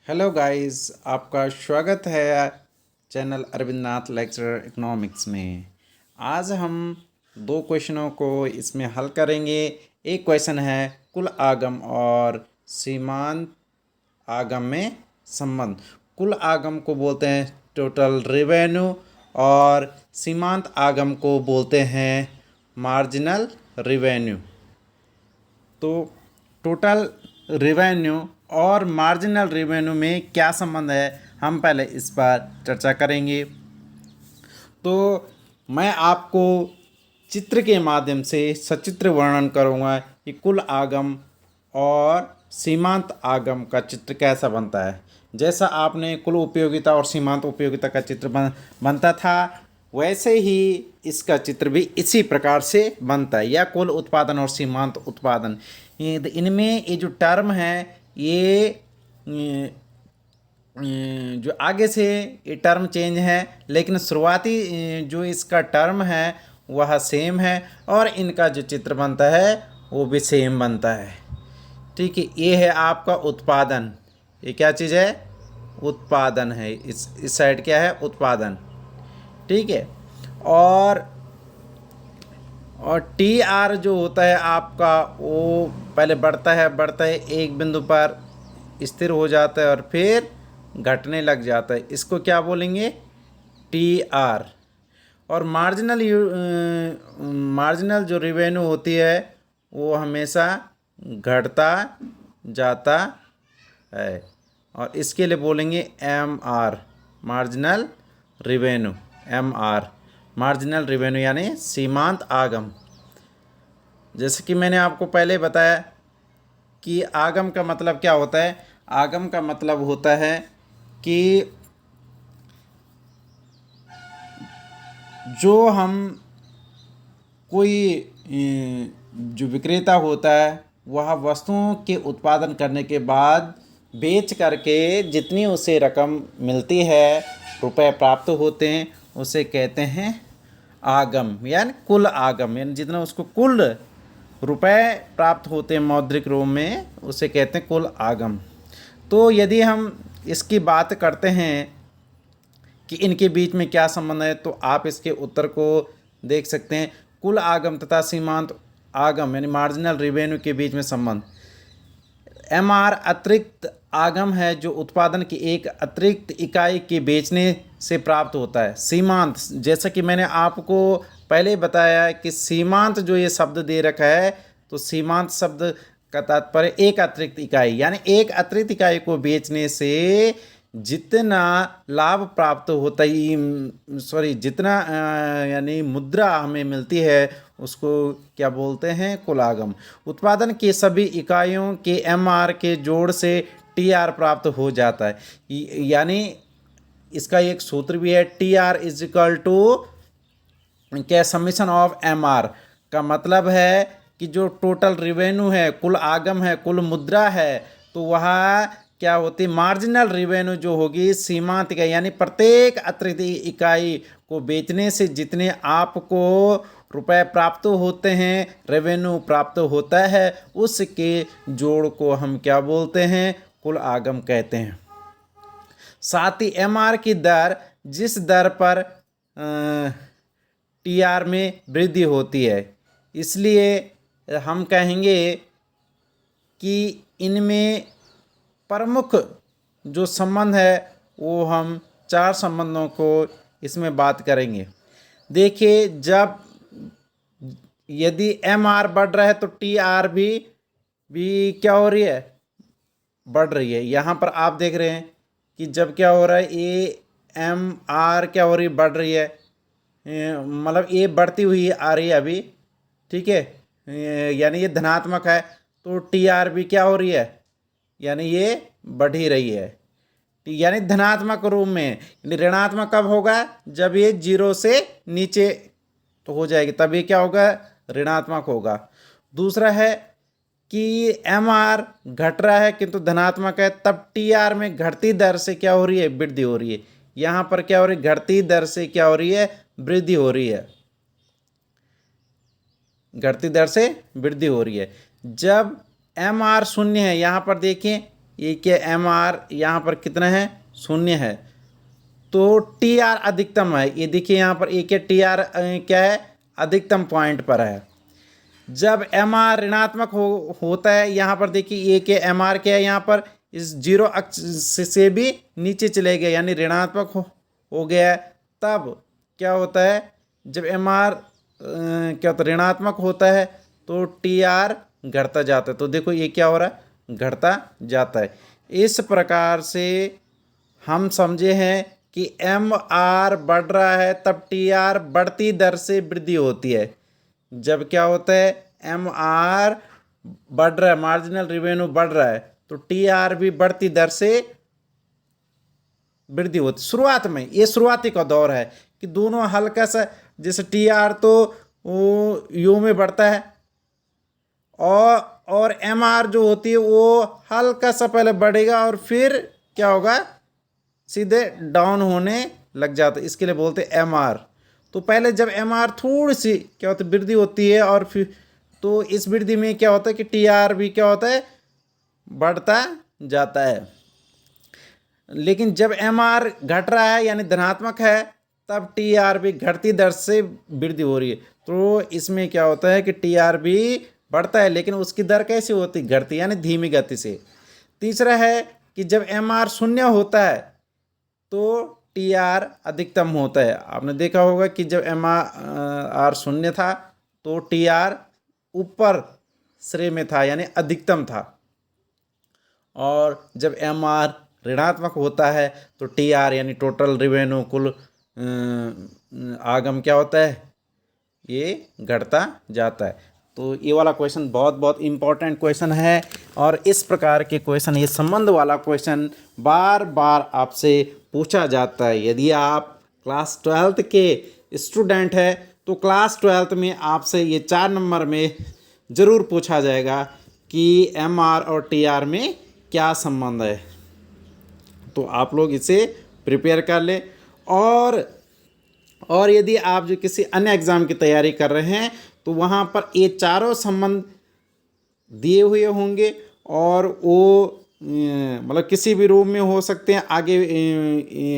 Hello guys, आपका स्वागत है चैनल अरविंद नाथ लेक्चरर इकोनॉमिक्स में। आज हम दो क्वेश्चनों को इसमें हल करेंगे। एक क्वेश्चन है कुल आगम और सीमांत आगम में संबंध। कुल आगम को बोलते हैं टोटल रेवेन्यू और सीमांत आगम को बोलते हैं मार्जिनल रेवेन्यू। तो टोटल रेवेन्यू और मार्जिनल रेवेन्यू में क्या संबंध है, हम पहले इस पर चर्चा करेंगे। तो मैं आपको चित्र के माध्यम से सचित्र वर्णन करूंगा कि कुल आगम और सीमांत आगम का चित्र कैसा बनता है। जैसा आपने कुल उपयोगिता और सीमांत उपयोगिता का चित्र बनता था, वैसे ही इसका चित्र भी इसी प्रकार से बनता है, या कुल उत्पादन और सीमांत उत्पादन। इनमें ये जो टर्म है, ये जो आगे से ये टर्म चेंज है, लेकिन शुरुआती जो इसका टर्म है वह सेम है, और इनका जो चित्र बनता है वो भी सेम बनता है। ठीक है, ये है आपका उत्पादन। ये क्या चीज़ है? उत्पादन है। इस साइड क्या है? उत्पादन। ठीक है। और टी आर जो होता है आपका, वो पहले बढ़ता है एक बिंदु पर स्थिर हो जाता है और फिर घटने लग जाता है। इसको क्या बोलेंगे? T R. और मार्जिनल जो रेवेन्यू होती है वो हमेशा घटता जाता है, और इसके लिए बोलेंगे M R, marginal revenue. M R marginal revenue यानी सीमांत आगम। जैसे कि मैंने आपको पहले बताया कि आगम का मतलब क्या होता है। आगम का मतलब होता है कि जो हम कोई जो विक्रेता होता है वह वस्तुओं के उत्पादन करने के बाद बेच करके जितनी उसे रकम मिलती है, रुपए प्राप्त होते हैं, उसे कहते हैं आगम, यानी कुल आगम। यानी जितना उसको कुल रुपए प्राप्त होते हैं मौद्रिक रूप में, उसे कहते हैं कुल आगम। तो यदि हम इसकी बात करते हैं कि इनके बीच में क्या संबंध है, तो आप इसके उत्तर को देख सकते हैं। कुल आगम तथा सीमांत आगम यानी मार्जिनल रेवेन्यू के बीच में संबंध। एम आर अतिरिक्त आगम है जो उत्पादन की एक अतिरिक्त इकाई के बेचने से प्राप्त होता है। सीमांत, जैसा कि मैंने आपको पहले बताया कि सीमांत जो ये शब्द दे रखा है, तो सीमांत शब्द का तात्पर्य एक अतिरिक्त इकाई, यानी एक अतिरिक्त इकाई को बेचने से जितना लाभ प्राप्त होता ही जितना यानी मुद्रा हमें मिलती है, उसको क्या बोलते हैं? कुल आगम। उत्पादन के सभी इकाइयों के एम आर के जोड़ से टी आर प्राप्त हो जाता है। यानी इसका एक सूत्र भी है, T R is equal to क्या? Summation of M R. का मतलब है कि जो टोटल रेवेन्यू है, कुल आगम है, कुल मुद्रा है, तो वह क्या होती है? मार्जिनल रेवेन्यू जो होगी सीमांत इकाई, यानी प्रत्येक अतिरिक्त इकाई को बेचने से जितने आपको रुपए प्राप्त होते हैं, रेवेन्यू प्राप्त होता है, उसके जोड़ को हम क्या बोलते हैं? कुल आगम कहते हैं। साथ ही एम आर की दर, जिस दर पर टी आर में वृद्धि होती है, इसलिए हम कहेंगे कि इनमें प्रमुख जो संबंध है वो हम चार संबंधों को इसमें बात करेंगे। देखिए, जब यदि एम आर बढ़ रहा है तो टी आर भी क्या हो रही है? बढ़ रही है। यहाँ पर आप देख रहे हैं कि जब क्या हो रहा है, ए एम आर क्या हो रही है? बढ़ रही है। मतलब ये बढ़ती हुई आ रही है अभी। ठीक है, यानी ये धनात्मक है, तो टी आर भी क्या हो रही है? यानी ये बढ़ ही रही है, यानी धनात्मक रूप में। यानी ऋणात्मक कब होगा? जब ये जीरो से नीचे तो हो जाएगी, तब ये क्या होगा? ऋणात्मक होगा। दूसरा है कि एम आर घट रहा है किंतु धनात्मक है, तब टी आर में घटती दर से क्या हो रही है? वृद्धि हो रही है। यहाँ पर क्या हो रही है? घटती दर से क्या हो रही है? वृद्धि हो रही है। घटती दर से वृद्धि हो रही है। जब एम आर शून्य है, यहाँ पर देखिए ये क्या एम आर यहाँ पर कितना है, 0 है, तो टी आर अधिकतम है। ये देखिए यहाँ पर एक टी आर क्या है, अधिकतम पॉइंट पर है। जब एम आर ऋणात्मक होता है, यहाँ पर देखिए ए के एम आर क्या है, यहाँ पर इस जीरो अक्ष से भी नीचे चले गए, यानी ऋणात्मक हो गया है। तब क्या होता है, जब एम आर क्या होता है, ऋणात्मक होता है, तो टी आर घटता जाता है। तो देखो ये क्या हो रहा है, घटता जाता है। इस प्रकार से हम समझे हैं कि एम आर बढ़ रहा है तब टी आर बढ़ती दर से वृद्धि होती है। जब क्या होता है, एम आर बढ़ रहा है, मार्जिनल रेवेन्यू बढ़ रहा है, तो टी आर भी बढ़ती दर से वृद्धि होती। शुरुआत में ये शुरुआती का दौर है कि दोनों हल्का सा, जैसे टी आर तो वो यू में बढ़ता है और एम आर जो होती है वो हल्का सा पहले बढ़ेगा और फिर क्या होगा, सीधे डाउन होने लग जाता है। इसके लिए बोलते हैं एम आर। तो पहले जब एम आर थोड़ी सी क्या होता है, वृद्धि होती है, और फिर तो इस वृद्धि में क्या होता है कि टी आर भी क्या होता है, बढ़ता जाता है। लेकिन जब एम आर घट रहा है यानी धनात्मक है, तब टी आर भी घटती दर से वृद्धि हो रही है। तो इसमें क्या होता है कि टी आर भी बढ़ता है, लेकिन उसकी दर कैसी होती, घटती, यानी धीमी गति से। तीसरा है कि जब एम आर 0 होता है तो टी आर अधिकतम होता है। आपने देखा होगा कि जब एम आर 0 था तो टी आर ऊपर श्रेणी में था, यानी अधिकतम था। और जब एम आर ऋणात्मक होता है तो टी आर यानी टोटल रेवेन्यू, कुल आगम क्या होता है, ये घटता जाता है। तो ये वाला क्वेश्चन बहुत बहुत इम्पोर्टेंट क्वेश्चन है, और इस प्रकार के क्वेश्चन, ये संबंध वाला क्वेश्चन बार बार आपसे पूछा जाता है। यदि आप क्लास 12th के स्टूडेंट हैं तो क्लास 12th में आपसे ये 4 नंबर में ज़रूर पूछा जाएगा कि एम आर और टी आर में क्या संबंध है। तो आप लोग इसे प्रिपेयर कर लें। और यदि आप जो किसी अन्य एग्ज़ाम की तैयारी कर रहे हैं तो वहाँ पर ये चारों संबंध दिए हुए होंगे, और वो मतलब किसी भी रूप में हो सकते हैं। आगे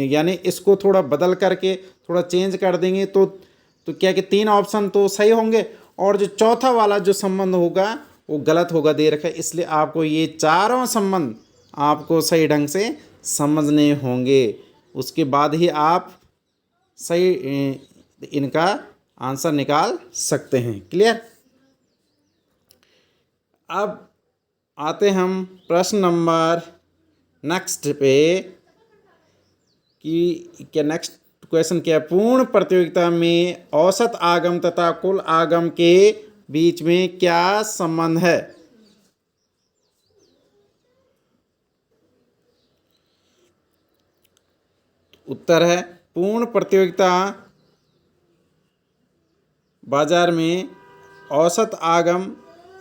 यानी इसको थोड़ा बदल करके थोड़ा चेंज कर देंगे तो क्या कि 3 ऑप्शन तो सही होंगे, और जो चौथा वाला जो संबंध होगा वो गलत होगा, दे रखा है। इसलिए आपको ये चारों संबंध आपको सही ढंग से समझने होंगे, उसके बाद ही आप सही इनका आंसर निकाल सकते हैं। क्लियर। अब आते हम प्रश्न नंबर नेक्स्ट पे कि क्या नेक्स्ट क्वेश्चन क्या है, पूर्ण प्रतियोगिता में औसत आगम तथा कुल आगम के बीच में क्या संबंध है। उत्तर है पूर्ण प्रतियोगिता बाजार में औसत आगम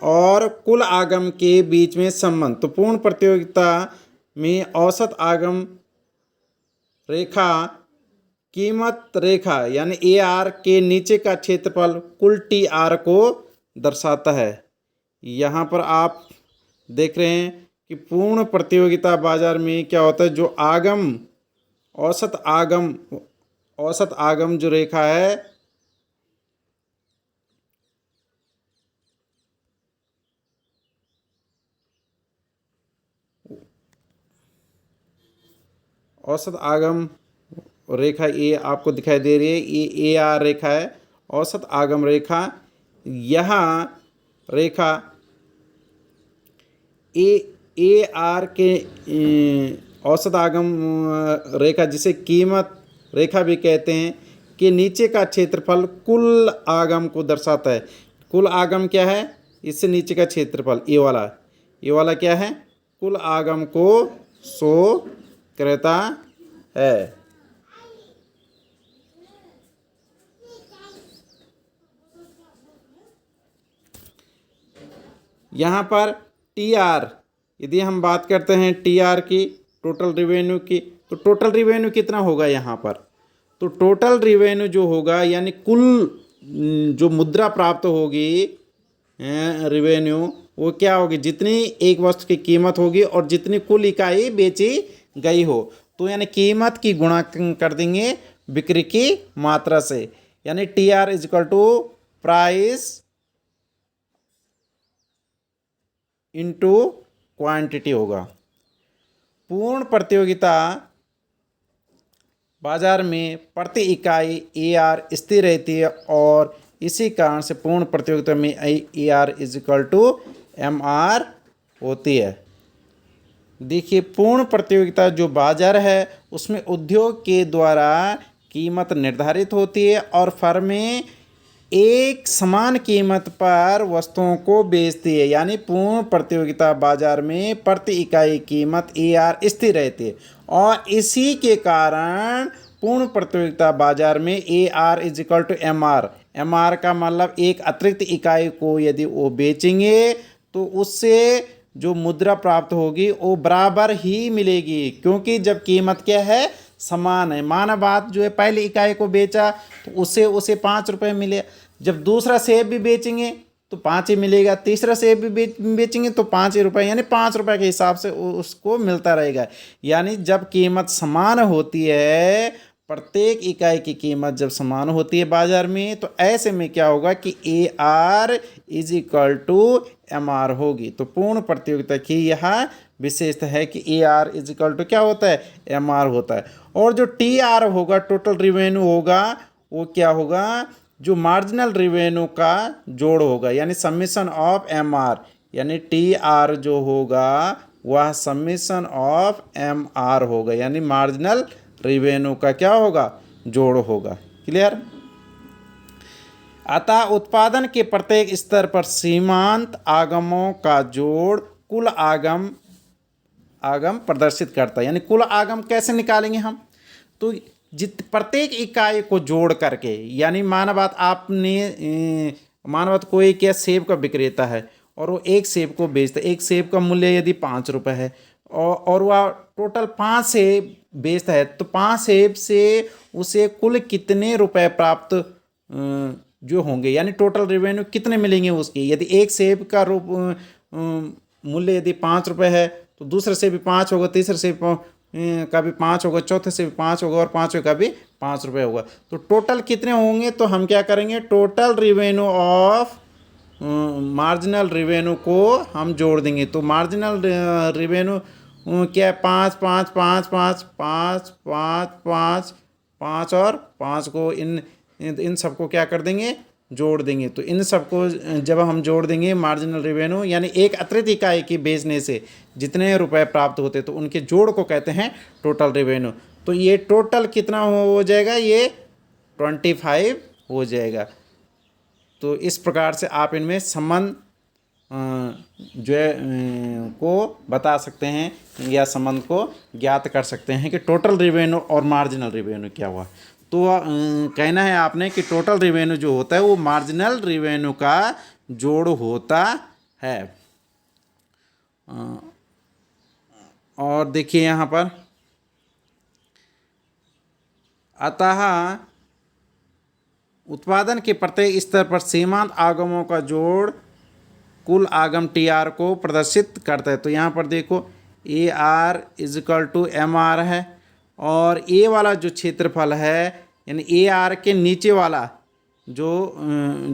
और कुल आगम के बीच में संबंध। तो पूर्ण प्रतियोगिता में औसत आगम रेखा कीमत रेखा यानी ए आर के नीचे का क्षेत्रफल कुल टी आर को दर्शाता है। यहाँ पर आप देख रहे हैं कि पूर्ण प्रतियोगिता बाजार में क्या होता है, जो आगम औसत आगम जो रेखा है, औसत आगम रेखा ये आपको दिखाई दे रही है, ये ए आर रेखा है, औसत आगम रेखा। यहाँ रेखा ए आर के औसत आगम रेखा, जिसे कीमत रेखा भी कहते हैं, के नीचे का क्षेत्रफल कुल आगम को दर्शाता है। कुल आगम क्या है, इससे नीचे का क्षेत्रफल ये वाला क्या है, कुल आगम को शो करता है। यहाँ पर टी आर, यदि हम बात करते हैं टी आर की, टोटल रिवेन्यू की, तो टोटल रिवेन्यू कितना होगा यहाँ पर, तो टोटल रिवेन्यू जो होगा यानी कुल जो मुद्रा प्राप्त होगी रिवेन्यू, वो क्या होगी, जितनी एक वस्तु की कीमत होगी और जितनी कुल इकाई बेची गई हो। तो यानी कीमत की गुणा कर देंगे बिक्री की मात्रा से, यानी T R is equal to price into quantity होगा। पूर्ण प्रतियोगिता बाजार में प्रति इकाई ए आर स्थिर रहती है और इसी कारण से पूर्ण प्रतियोगिता में A R is equal to M R होती है। देखिए, पूर्ण प्रतियोगिता जो बाजार है उसमें उद्योग के द्वारा कीमत निर्धारित होती है और फर्में एक समान कीमत पर वस्तुओं को बेचती है, यानी पूर्ण प्रतियोगिता बाजार में प्रति इकाई कीमत ए आर स्थिर रहती है और इसी के कारण पूर्ण प्रतियोगिता बाजार में A R is equal to M R. M R का मतलब एक अतिरिक्त इकाई को यदि वो बेचेंगे तो उससे जो मुद्रा प्राप्त होगी वो बराबर ही मिलेगी, क्योंकि जब कीमत क्या है, समान है। माना बात जो है, पहली इकाई को बेचा तो उसे 5 रुपये मिले, जब दूसरा सेब भी बेचेंगे तो 5 ही मिलेगा, तीसरा सेब भी बेचेंगे तो 5 ही रुपये, यानी 5 रुपये के हिसाब से उसको मिलता रहेगा। यानी जब कीमत समान होती है, प्रत्येक इकाई की कीमत जब समान होती है बाजार में, तो ऐसे में क्या होगा कि A R is equal to M R होगी। तो पूर्ण प्रतियोगिता की यह विशेषता है कि A R is equal to क्या होता है, एम आर होता है। और जो टी आर होगा, टोटल रिवेन्यू होगा, वो क्या होगा, जो मार्जिनल रिवेन्यू का जोड़ होगा, यानी समीशन ऑफ एम आर, यानी टी आर जो होगा वह समीशन ऑफ एम आर होगा, यानी मार्जिनल रिवेन्यू का क्या होगा, जोड़ होगा। क्लियर। अतः उत्पादन के प्रत्येक स्तर पर सीमांत आगमों का जोड़ कुल आगम प्रदर्शित करता है। यानी कुल आगम कैसे निकालेंगे हम, तो प्रत्येक इकाई को जोड़ करके, यानी माना बात कोई क्या सेब का विक्रेता है और वो एक सेब को बेचता है, एक सेब का मूल्य यदि 5 रुपये है और वह टोटल 5 सेब बेचता है, तो 5 सेब से उसे कुल कितने रुपए प्राप्त जो होंगे, यानी टोटल रेवेन्यू कितने मिलेंगे उसके। यदि एक सेब का मूल्य यदि 5 रुपये है तो दूसरे से भी 5 होगा, तीसरे से का भी 5 होगा, चौथे से भी 5 होगा और पाँचवें का भी 5 रुपये होगा। तो टोटल कितने होंगे, तो हम क्या करेंगे, total revenue of marginal revenue को हम जोड़ देंगे। तो मार्जिनल रिवेन्यू क्या है, 5 5 5 5 5 5 5 5 और 5 को इन सबको क्या कर देंगे, जोड़ देंगे। तो इन सबको जब हम जोड़ देंगे मार्जिनल रेवेन्यू, यानी एक अतिरिक्त इकाई की बेचने से जितने रुपए प्राप्त होते तो उनके जोड़ को कहते हैं टोटल रेवेन्यू। तो ये टोटल कितना हो जाएगा, ये 25 हो जाएगा। तो इस प्रकार से आप इनमें संबंध जो है को बता सकते हैं या संबंध को ज्ञात कर सकते हैं कि टोटल रेवेन्यू और मार्जिनल रेवेन्यू क्या हुआ। तो कहना है आपने कि टोटल रेवेन्यू जो होता है वो मार्जिनल रेवेन्यू का जोड़ होता है। और देखिए यहाँ पर, अतः उत्पादन के प्रत्येक स्तर पर सीमांत आगमों का जोड़ कुल आगम टी आर को प्रदर्शित करता है। तो यहाँ पर देखो A R is equal to M R है और ए वाला जो क्षेत्रफल है, यानी ए आर के नीचे वाला जो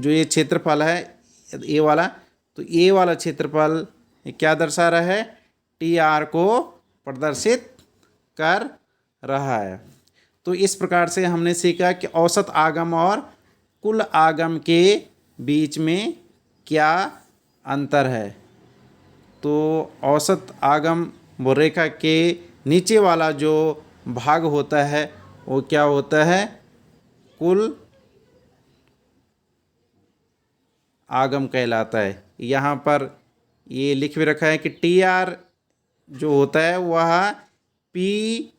ये क्षेत्रफल है ए वाला, तो ए वाला क्षेत्रफल क्या दर्शा रहा है, टी आर को प्रदर्शित कर रहा है। तो इस प्रकार से हमने सीखा कि औसत आगम और कुल आगम के बीच में क्या अंतर है। तो औसत आगम वो रेखा के नीचे वाला जो भाग होता है वो क्या होता है, कुल आगम कहलाता है। यहाँ पर ये लिख भी रखा है कि टी आर जो होता है वह पी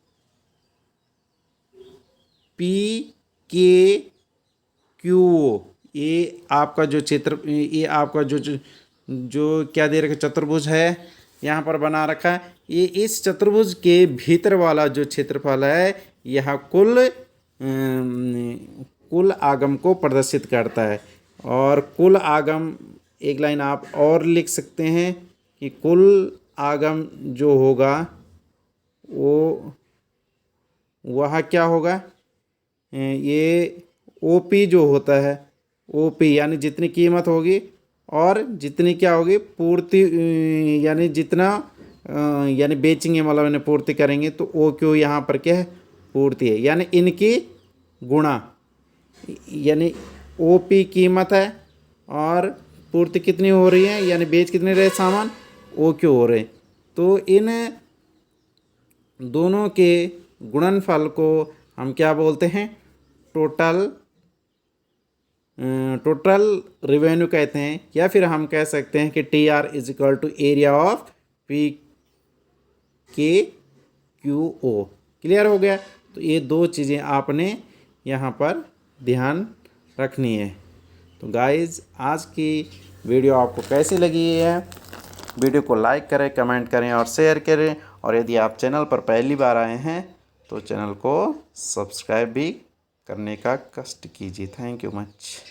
के क्यू, ये आपका जो क्षेत्र, ये आपका जो क्या दे रखा चतुर्भुज है यहाँ पर बना रखा है, ये इस चतुर्भुज के भीतर वाला जो क्षेत्रफल है यह कुल आगम को प्रदर्शित करता है। और कुल आगम एक लाइन आप और लिख सकते हैं कि कुल आगम जो होगा वह क्या होगा, ये ओपी जो होता है, ओपी यानी जितनी कीमत होगी और जितनी क्या होगी पूर्ति, यानी जितना यानी बेचेंगे मतलब इन्हें पूर्ति करेंगे तो ओ क्यू यहाँ पर क्या है, पूर्ति है। यानी इनकी गुणा, यानी ओ पी कीमत है और पूर्ति कितनी हो रही है, यानी बेच कितने रहे सामान, ओ क्यू हो रहे। तो इन दोनों के गुणनफल को हम क्या बोलते हैं, टोटल रिवेन्यू कहते हैं, या फिर हम कह सकते हैं कि T R is equal to area of P K Q O. Clear हो गया। तो ये दो चीज़ें आपने यहाँ पर ध्यान रखनी है। तो गाइज़ आज की वीडियो आपको कैसी लगी है, वीडियो को लाइक करें, कमेंट करें और शेयर करें। और यदि आप चैनल पर पहली बार आए हैं तो चैनल को सब्सक्राइब भी करने का कष्ट कीजिए। Thank you much.